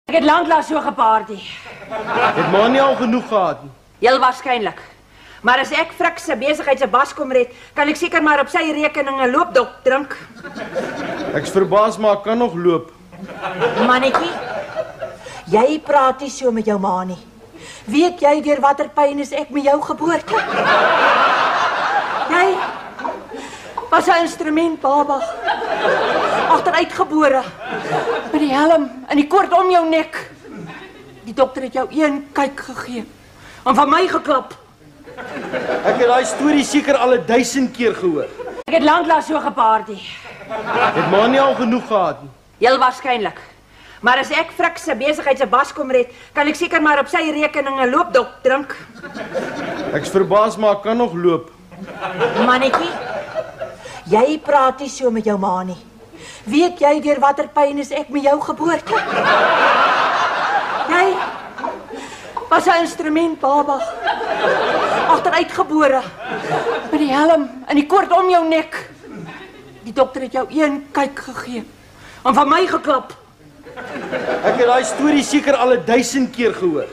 Ek het lanklaas so gepaardie. Het maar nie al genoeg gehad nie. Heel waarskynlik. Maar as ek Frik se besigheid se bas kom red, kan ek seker maar op sy rekening 'n loopdop drink. Ek's verbaas maar ek kan nog loop. Mannetjie, jy praat nie so met jou ma nie. Weet jy deur watter pyn is ek met jou geboorte? Jy was 'n instrumentbaba. Agteruitgebore. Met die helm en die koord om jou nek. Die dokter het jou een kyk gegee. En van my geklap. Ek het daai storie seker al 1000 keer gehoor. Ek het lanklaas so gepaardie. Het maar nie al genoeg gehad nie. Heel waarskynlik. Maar as ek Frik se besigheid se bas kom red, kan ek seker maar op sy rekening 'n loopdop drink. Ek's verbaas maar ek kan nog loop. Mannetjie, jy praat nie so met jou ma nie. Weet jy deur watter pyn is ek met jou geboorte? Jy was 'n instrumentbaba. Agteruitgebore. Met die helm en die koord om jou nek. Die dokter het jou een kyk gegee. En van my geklap. Ek het daai storie seker al 1000 keer gehoor.